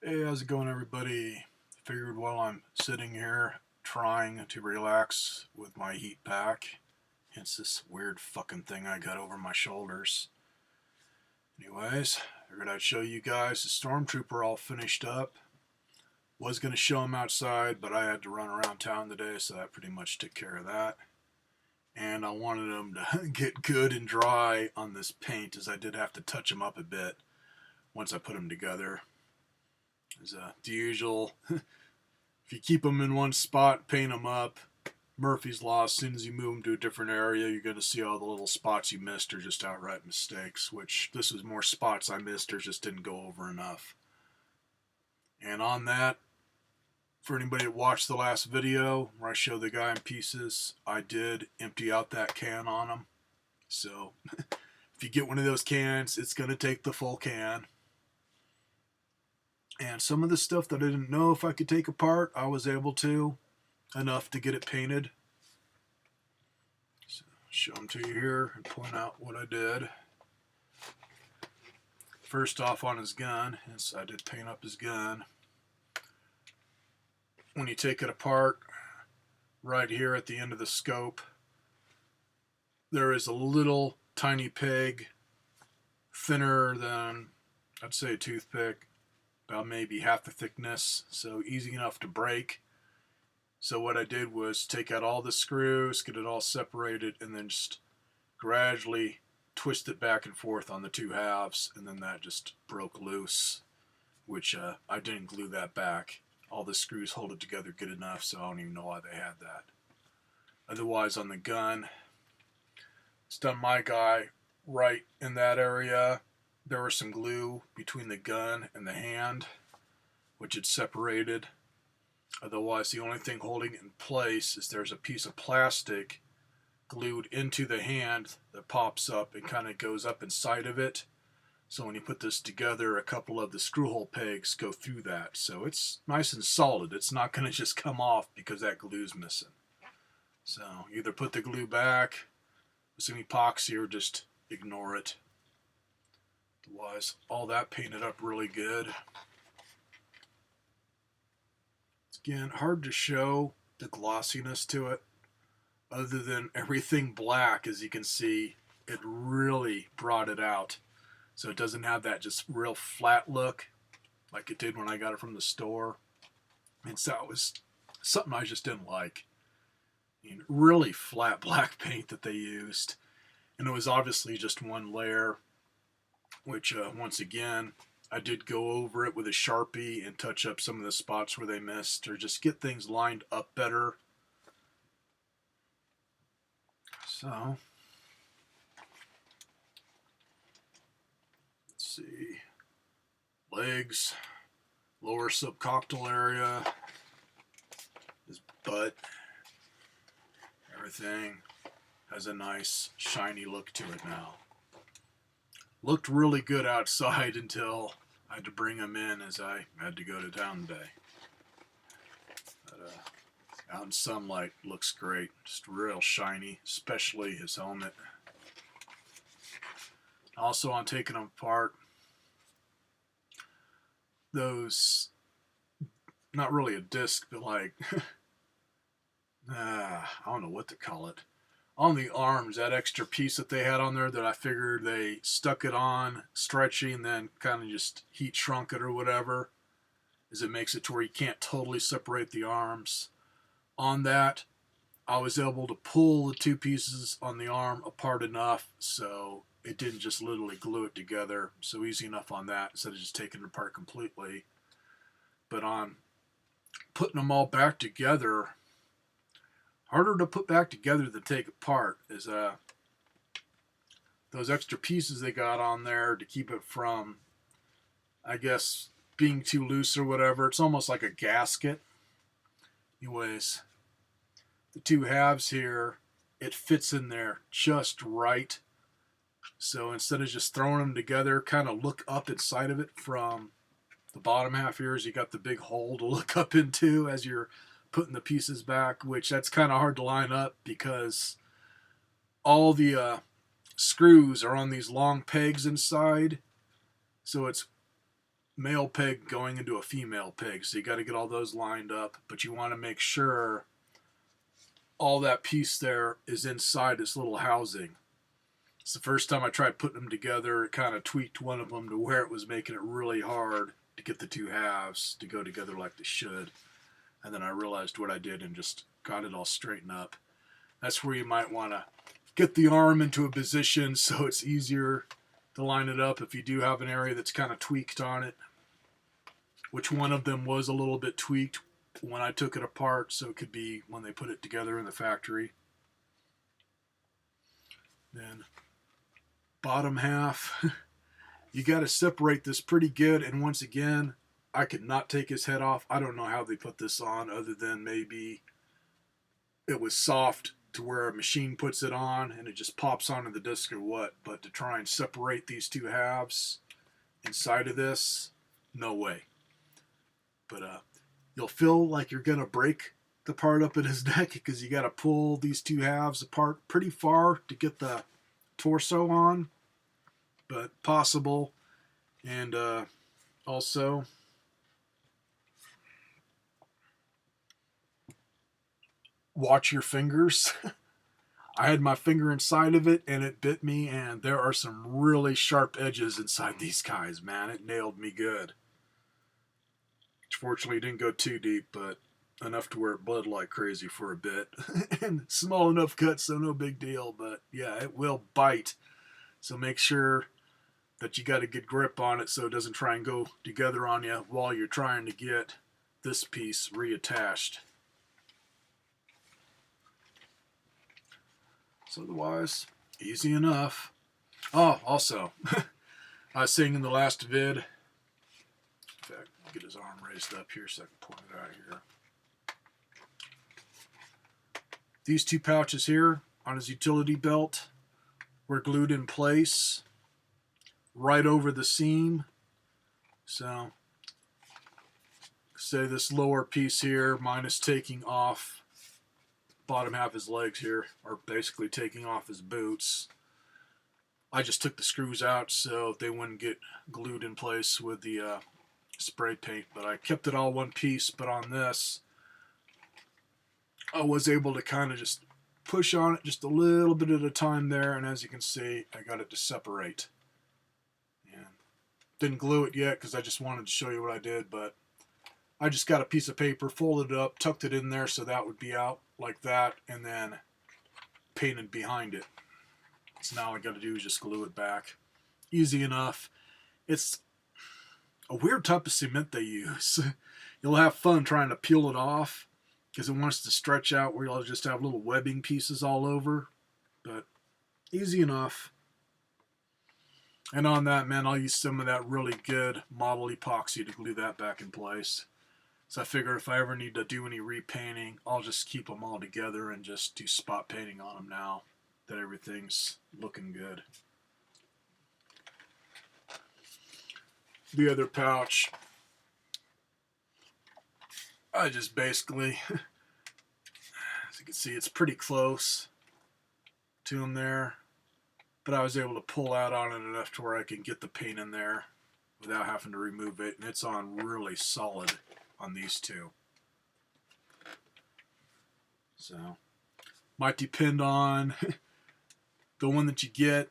Hey, how's it going, everybody? Figured while I'm sitting here trying to relax with my heat pack, hence this weird fucking thing I got over my shoulders. Anyways, figured I'd show you guys the Stormtrooper all finished up. Was going to show him outside, but I had to run around town today, so that pretty much took care of that. And I wanted him to get good and dry on this paint, as I did have to touch him up a bit once I put him together. As the usual, if you keep them in one spot, paint them up, Murphy's Law, as soon as you move them to a different area, you're going to see all the little spots you missed are just outright mistakes, which this was more spots I missed or just didn't go over enough. And on that, for anybody that watched the last video where I showed the guy in pieces, I did empty out that can on him. So if you get one of those cans, it's going to take the full can. And some of the stuff that I didn't know if I could take apart, I was able to, enough to get it painted. So show them to you here and point out what I did. First off, on his gun, yes, I did paint up his gun. When you take it apart, right here at the end of the scope, there is a little tiny peg, thinner than, I'd say, a toothpick, about maybe half the thickness, so easy enough to break. So what I did was take out all the screws, get it all separated, and then just gradually twist it back and forth on the two halves, and then that just broke loose, which I didn't glue that back. All the screws hold it together good enough, so I don't even know why they had that. Otherwise, on the gun, it's done my guy right in that area. There was some glue between the gun and the hand, which had separated. Otherwise, the only thing holding it in place is there's a piece of plastic glued into the hand that pops up and kind of goes up inside of it. So when you put this together, a couple of the screw hole pegs go through that. So it's nice and solid. It's not going to just come off because that glue's missing. So either put the glue back with some epoxy or just ignore it. Otherwise, all that painted up really good. It's, again, hard to show the glossiness to it. Other than everything black, as you can see, it really brought it out. So it doesn't have that just real flat look like it did when I got it from the store. And so it was something I just didn't like. I mean, really flat black paint that they used. And it was obviously just one layer, which once again, I did go over it with a Sharpie and touch up some of the spots where they missed, or just get things lined up better. So let's see, legs, lower subcoctal area, his butt, everything has a nice shiny look to it now. Looked really good outside until I had to bring him in as I had to go to town today. But out in sunlight, looks great. Just real shiny, especially his helmet. Also, on taking them apart, those, not really a disc, but like, I don't know what to call it. On the arms, that extra piece that they had on there that I figured they stuck it on, stretchy, and then kind of just heat shrunk it or whatever, is it makes it to where you can't totally separate the arms. On that, I was able to pull the two pieces on the arm apart enough so it didn't just literally glue it together. So easy enough on that instead of just taking it apart completely. But on putting them all back together, harder to put back together than take apart is those extra pieces they got on there to keep it from, I guess, being too loose or whatever. It's almost like a gasket. Anyways, the two halves here, it fits in there just right. So instead of just throwing them together, kind of look up inside of it from the bottom half here, as you got the big hole to look up into as you're putting the pieces back, which that's kind of hard to line up because all the screws are on these long pegs inside. So it's male peg going into a female peg. So you got to get all those lined up, but you want to make sure all that piece there is inside this little housing. It's the first time I tried putting them together, it kind of tweaked one of them to where it was making it really hard to get the two halves to go together like they should. And then I realized what I did and just got it all straightened up. That's where you might want to get the arm into a position so it's easier to line it up if you do have an area that's kind of tweaked on it. Which one of them was a little bit tweaked when I took it apart, so it could be when they put it together in the factory. Then bottom half, you got to separate this pretty good. And once again, I could not take his head off. I don't know how they put this on other than maybe it was soft to where a machine puts it on and it just pops onto the disc or what. But to try and separate these two halves inside of this, no way. But you'll feel like you're going to break the part up in his neck because you got to pull these two halves apart pretty far to get the torso on, but possible. And also watch your fingers. I had my finger inside of it and it bit me, and there are some really sharp edges inside these guys, man. It nailed me good. Fortunately, it didn't go too deep, but enough to where it bled like crazy for a bit. And small enough cut, so no big deal. But yeah, it will bite. So make sure that you got a good grip on it so it doesn't try and go together on you while you're trying to get this piece reattached. So otherwise, easy enough. Oh, also, I was saying in the last vid, in fact, get his arm raised up here so I can point it out here. These two pouches here on his utility belt were glued in place right over the seam. So, say this lower piece here, minus taking off bottom half of his legs here, are basically taking off his boots. I just took the screws out so they wouldn't get glued in place with the spray paint, but I kept it all one piece. But on this, I was able to kind of just push on it just a little bit at a time there, and as you can see, I got it to separate. And didn't glue it yet because I just wanted to show you what I did, but I just got a piece of paper, folded it up, tucked it in there so that would be out like that, and then painted behind it. So now all I got to do is just glue it back. Easy enough. It's a weird type of cement they use. You'll have fun trying to peel it off because it wants to stretch out where you'll just have little webbing pieces all over. But easy enough. And on that, man, I'll use some of that really good model epoxy to glue that back in place. So I figure if I ever need to do any repainting, I'll just keep them all together and just do spot painting on them now that everything's looking good. The other pouch, I just basically, as you can see, it's pretty close to them there, but I was able to pull out on it enough to where I can get the paint in there without having to remove it, and it's on really solid on these two. So, might depend on the one that you get.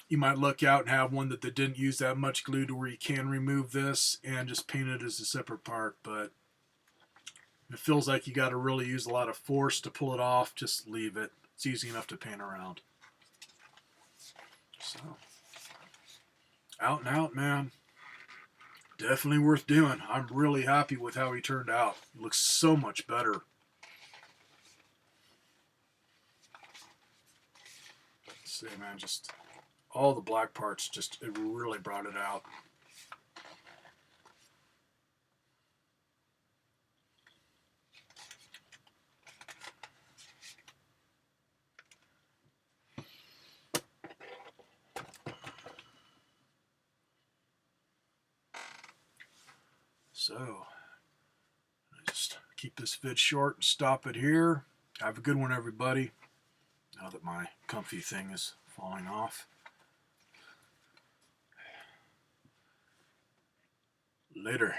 You might look out and have one that they didn't use that much glue to where you can remove this and just paint it as a separate part, but if it feels like you got to really use a lot of force to pull it off, just leave it. It's easy enough to paint around. So, out and out, man. Definitely worth doing. I'm really happy with how he turned out. He looks so much better. Let's see, man, just all the black parts, just it really brought it out. So, just keep this vid short and stop it here. Have a good one, everybody. Now that my comfy thing is falling off. Later.